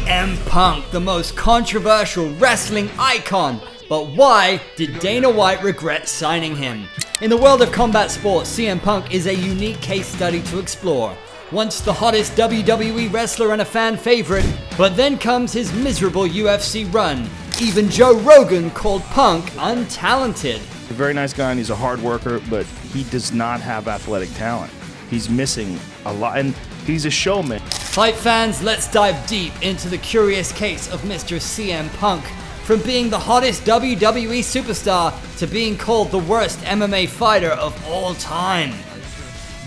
CM Punk, the most controversial wrestling icon. But why did Dana White regret signing him? In the world of combat sports, CM Punk is a unique case study to explore. Once the hottest WWE wrestler and a fan favorite, but then comes his miserable UFC run. Even Joe Rogan called Punk untalented. A very nice guy and he's a hard worker, but he does not have athletic talent. He's missing a lot, and he's a showman. Fight fans, let's dive deep into the curious case of Mr. CM Punk. From being the hottest WWE superstar to being called the worst MMA fighter of all time.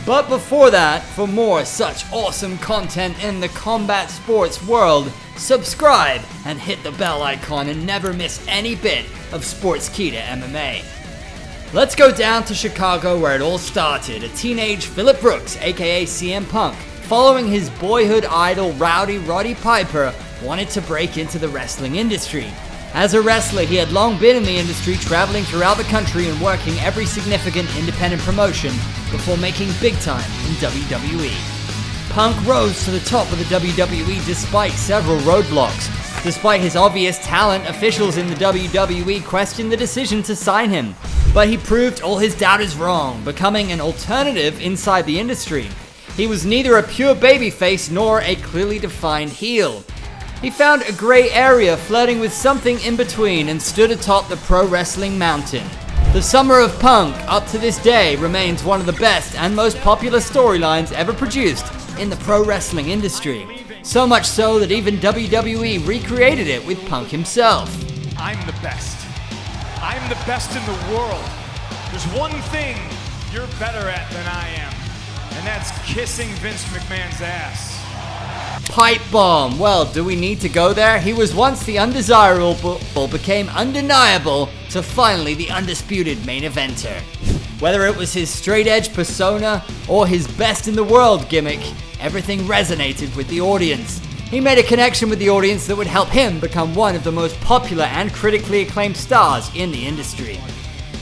But before that, for more such awesome content in the combat sports world, subscribe and hit the bell icon and never miss any bit of Sportskeeda MMA. Let's go down to Chicago where it all started. A teenage Phillip Brooks, aka CM Punk, following his boyhood idol Rowdy Roddy Piper, wanted to break into the wrestling industry. As a wrestler, he had long been in the industry, traveling throughout the country and working every significant independent promotion before making big time in WWE. Punk rose to the top of the WWE despite several roadblocks. Despite his obvious talent, officials in the WWE questioned the decision to sign him. But he proved all his doubters wrong, becoming an alternative inside the industry. He was neither a pure babyface nor a clearly defined heel. He found a gray area flirting with something in between and stood atop the pro wrestling mountain. The Summer of Punk, up to this day, remains one of the best and most popular storylines ever produced in the pro wrestling industry. So much so that even WWE recreated it with Punk himself. I'm the best. I'm the best in the world. There's one thing you're better at than I am, and that's kissing Vince McMahon's ass. Pipe bomb. Well, do we need to go there? He was once the undesirable, became undeniable, to finally the undisputed main eventer. Whether it was his straight edge persona or his best in the world gimmick, everything resonated with the audience. He made a connection with the audience that would help him become one of the most popular and critically acclaimed stars in the industry.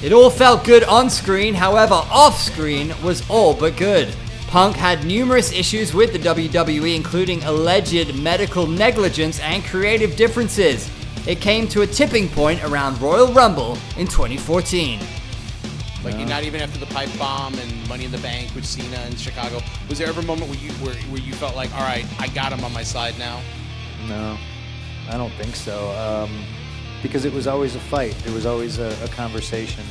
It all felt good on screen, however, off screen was all but good. Punk had numerous issues with the WWE, including alleged medical negligence and creative differences. It came to a tipping point around Royal Rumble in 2014. Like, not even after the pipe bomb and Money in the Bank with Cena in Chicago, was there ever a moment where you felt like, all right, I got him on my side now? No, I don't think so. Because it was always a fight. There was always a conversation.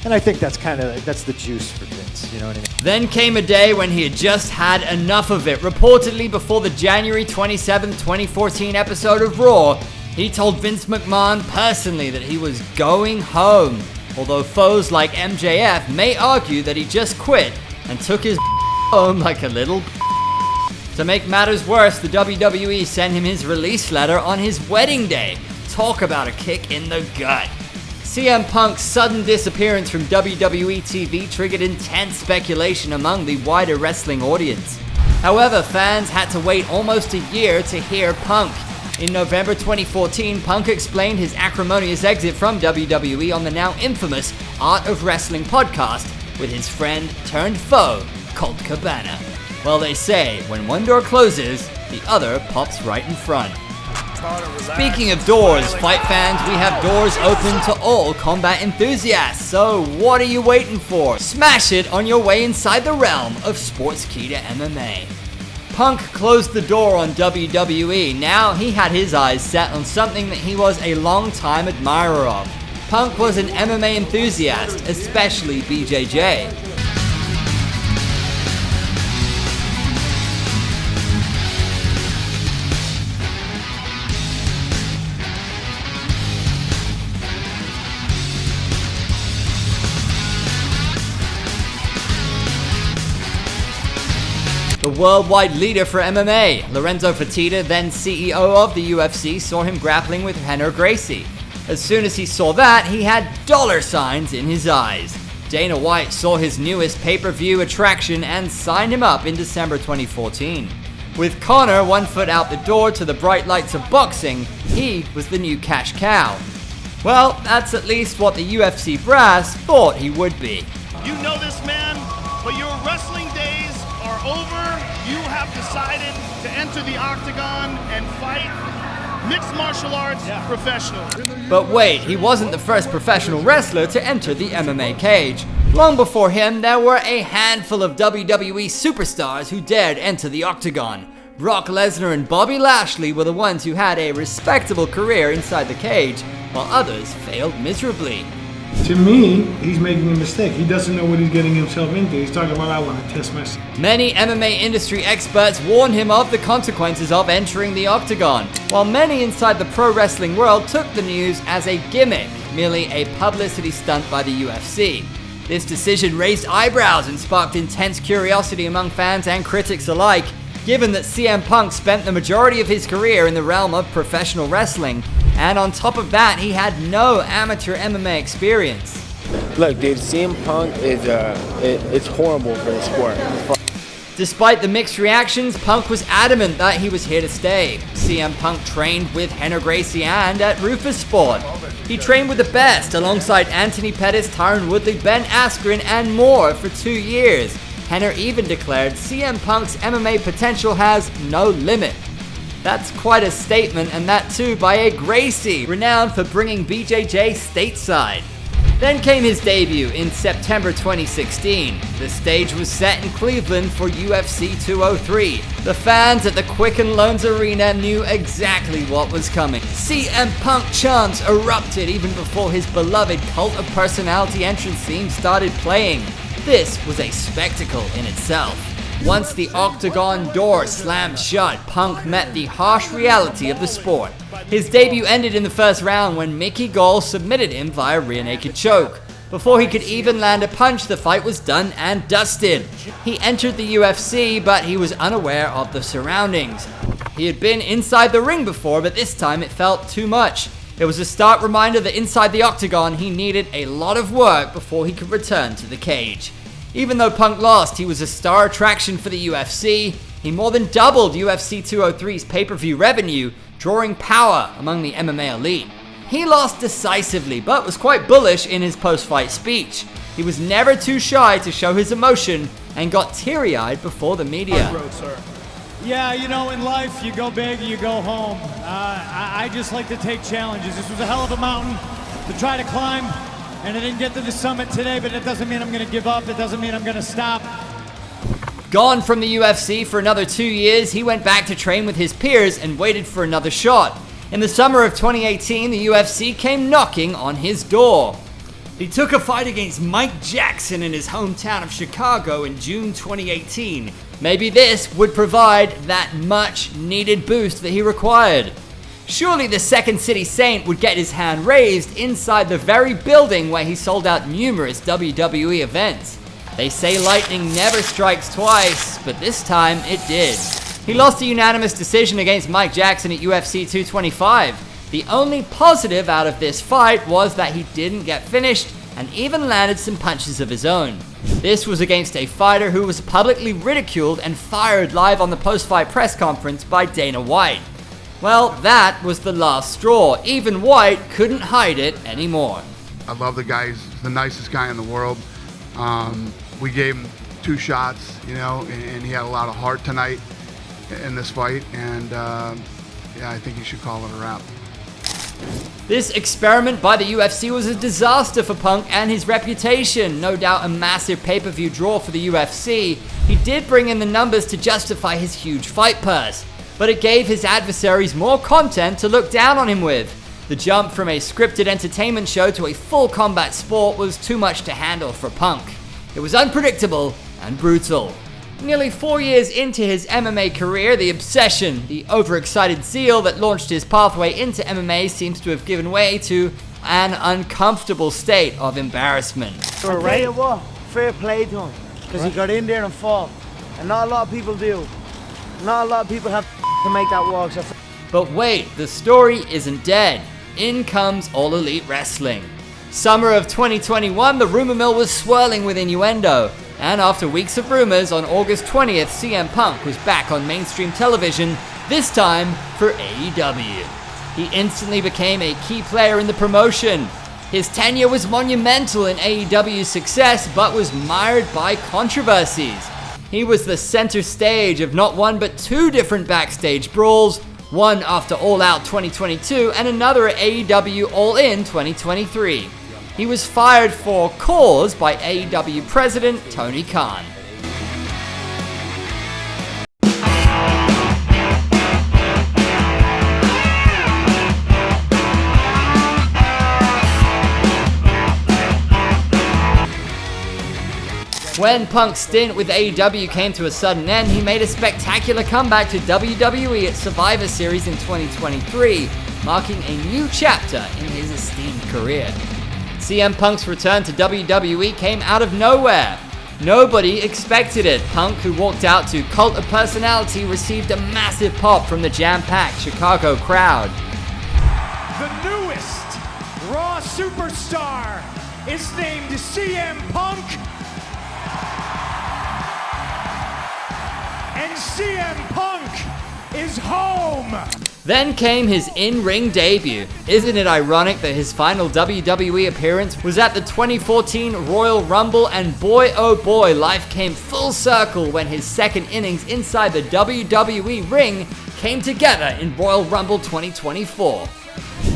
And I think that's the juice for Vince, you know what I mean? Then came a day when he had just had enough of it. Reportedly before the January 27, 2014 episode of Raw, he told Vince McMahon personally that he was going home. Although foes like MJF may argue that he just quit and took his home like a little. To make matters worse, the WWE sent him his release letter on his wedding day. Talk about a kick in the gut. CM Punk's sudden disappearance from WWE TV triggered intense speculation among the wider wrestling audience. However, fans had to wait almost a year to hear Punk. In November 2014, Punk explained his acrimonious exit from WWE on the now infamous Art of Wrestling podcast with his friend turned foe, Colt Cabana. Well, they say, when one door closes, the other pops right in front. Speaking of doors, fight fans, we have doors open to all combat enthusiasts. So what are you waiting for? Smash it on your way inside the realm of Sportskeeda MMA. Punk closed the door on WWE. Now he had his eyes set on something that he was a long-time admirer of. Punk was an MMA enthusiast, especially BJJ. The worldwide leader for MMA, Lorenzo Fertitta, then CEO of the UFC, saw him grappling with Rener Gracie. As soon as he saw that, he had dollar signs in his eyes. Dana White saw his newest pay-per-view attraction and signed him up in December 2014. With Conor 1 foot out the door to the bright lights of boxing, he was the new cash cow. Well, that's at least what the UFC brass thought he would be. You know this man, but your wrestling days are over. You have decided to enter the Octagon and fight mixed martial arts professional. But wait, he wasn't the first professional wrestler to enter the MMA cage. Long before him, there were a handful of WWE superstars who dared enter the Octagon. Brock Lesnar and Bobby Lashley were the ones who had a respectable career inside the cage, while others failed miserably. To me, he's making a mistake. He doesn't know what he's getting himself into. He's talking about, I want to test myself. Many MMA industry experts warn him of the consequences of entering the Octagon, while many inside the pro wrestling world took the news as a gimmick, merely a publicity stunt by the UFC. This decision raised eyebrows and sparked intense curiosity among fans and critics alike, given that CM Punk spent the majority of his career in the realm of professional wrestling, and on top of that, he had no amateur MMA experience. Look, dude, CM Punk is it's horrible for the sport. Despite the mixed reactions, Punk was adamant that he was here to stay. CM Punk trained with Henner Gracie and at Rufus Sport. He trained with the best alongside Anthony Pettis, Tyron Woodley, Ben Askren, and more for 2 years. Henner even declared CM Punk's MMA potential has no limit. That's quite a statement, and that too by a Gracie, renowned for bringing BJJ stateside. Then came his debut in September 2016. The stage was set in Cleveland for UFC 203. The fans at the Quicken Loans Arena knew exactly what was coming. CM Punk chants erupted even before his beloved Cult of Personality entrance theme started playing. This was a spectacle in itself. Once the Octagon door slammed shut, Punk met the harsh reality of the sport. His debut ended in the first round when Mickey Gall submitted him via rear naked choke. Before he could even land a punch, the fight was done and dusted. He entered the UFC, but he was unaware of the surroundings. He had been inside the ring before, but this time it felt too much. It was a stark reminder that inside the Octagon, he needed a lot of work before he could return to the cage. Even though Punk lost, he was a star attraction for the UFC. He more than doubled UFC 203's pay-per-view revenue, drawing power among the MMA elite. He lost decisively, but was quite bullish in his post-fight speech. He was never too shy to show his emotion and got teary-eyed before the media. Yeah, you know, in life, you go big, you go home. I just like to take challenges. This was a hell of a mountain to try to climb, and I didn't get to the summit today, but it doesn't mean I'm going to give up. It doesn't mean I'm going to stop. Gone from the UFC for another 2 years, he went back to train with his peers and waited for another shot. In the summer of 2018, the UFC came knocking on his door. He took a fight against Mike Jackson in his hometown of Chicago in June 2018. Maybe this would provide that much needed boost that he required. Surely the Second City Saint would get his hand raised inside the very building where he sold out numerous WWE events. They say lightning never strikes twice, but this time it did. He lost a unanimous decision against Mike Jackson at UFC 225. The only positive out of this fight was that he didn't get finished and even landed some punches of his own. This was against a fighter who was publicly ridiculed and fired live on the post-fight press conference by Dana White. Well, that was the last straw. Even White couldn't hide it anymore. I love the guy. He's the nicest guy in the world. We gave him 2 shots, you know, and he had a lot of heart tonight in this fight, and yeah, I think you should call it a wrap. This experiment by the UFC was a disaster for Punk and his reputation. No doubt a massive pay-per-view draw for the UFC. He did bring in the numbers to justify his huge fight purse, but it gave his adversaries more content to look down on him with. The jump from a scripted entertainment show to a full combat sport was too much to handle for Punk. It was unpredictable and brutal. Nearly 4 years into his MMA career, the obsession, the overexcited zeal that launched his pathway into MMA seems to have given way to an uncomfortable state of embarrassment. I'll tell you what, fair play to him, because he got in there and fought, and not a lot of people do. Not a lot of people have to make that walk. So but wait, the story isn't dead. In comes All Elite Wrestling. Summer of 2021, the rumor mill was swirling with innuendo. And after weeks of rumors, on August 20th, CM Punk was back on mainstream television, this time for AEW. He instantly became a key player in the promotion. His tenure was monumental in AEW's success, but was mired by controversies. He was the center stage of not one but two different backstage brawls, one after All Out 2022 and another at AEW All In 2023. He was fired for cause by AEW president Tony Khan. When Punk's stint with AEW came to a sudden end, he made a spectacular comeback to WWE at Survivor Series in 2023, marking a new chapter in his esteemed career. CM Punk's return to WWE came out of nowhere. Nobody expected it. Punk, who walked out to Cult of Personality, received a massive pop from the jam-packed Chicago crowd. The newest Raw Superstar is named CM Punk. And CM Punk is home! Then came his in-ring debut. Isn't it ironic that his final WWE appearance was at the 2014 Royal Rumble, and boy oh boy, life came full circle when his second innings inside the WWE ring came together in Royal Rumble 2024.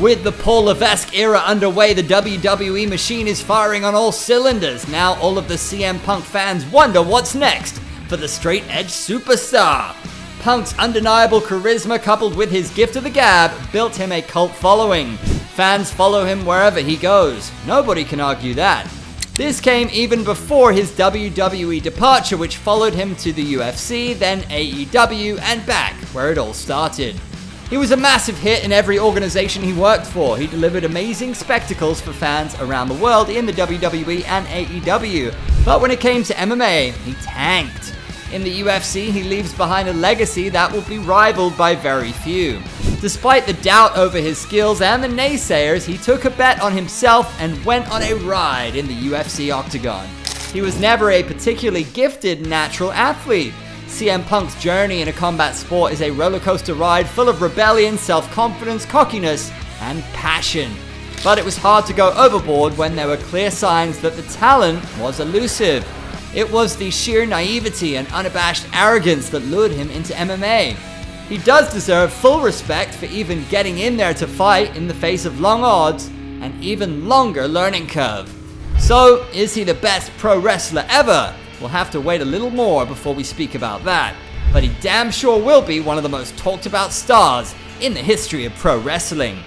With the Paul Levesque era underway, the WWE machine is firing on all cylinders. Now all of the CM Punk fans wonder what's next for the straight-edge superstar. Punk's undeniable charisma coupled with his gift of the gab built him a cult following. Fans follow him wherever he goes. Nobody can argue that. This came even before his WWE departure, which followed him to the UFC, then AEW, and back, where it all started. He was a massive hit in every organization he worked for. He delivered amazing spectacles for fans around the world in the WWE and AEW. But when it came to MMA, he tanked. In the UFC, he leaves behind a legacy that will be rivaled by very few. Despite the doubt over his skills and the naysayers, he took a bet on himself and went on a ride in the UFC Octagon. He was never a particularly gifted natural athlete. CM Punk's journey in a combat sport is a roller coaster ride full of rebellion, self-confidence, cockiness, and passion. But it was hard to go overboard when there were clear signs that the talent was elusive. It was the sheer naivety and unabashed arrogance that lured him into MMA. He does deserve full respect for even getting in there to fight in the face of long odds and even longer learning curve. So, is he the best pro wrestler ever? We'll have to wait a little more before we speak about that. But he damn sure will be one of the most talked about stars in the history of pro wrestling.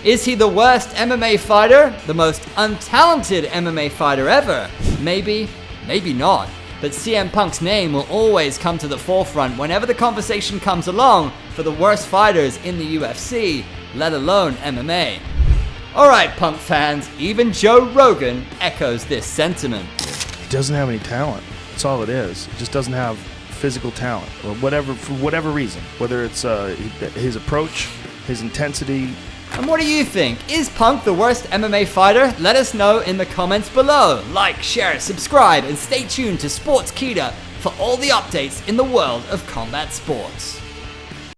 Is he the worst MMA fighter? The most untalented MMA fighter ever? Maybe. Maybe not, but CM Punk's name will always come to the forefront whenever the conversation comes along for the worst fighters in the UFC, let alone MMA. Alright, Punk fans, even Joe Rogan echoes this sentiment. He doesn't have any talent. That's all it is. He just doesn't have physical talent, or whatever, for whatever reason. Whether it's his approach, his intensity. And what do you think? Is Punk the worst MMA fighter? Let us know in the comments below. Like, share, subscribe, and stay tuned to Sportskeeda for all the updates in the world of combat sports.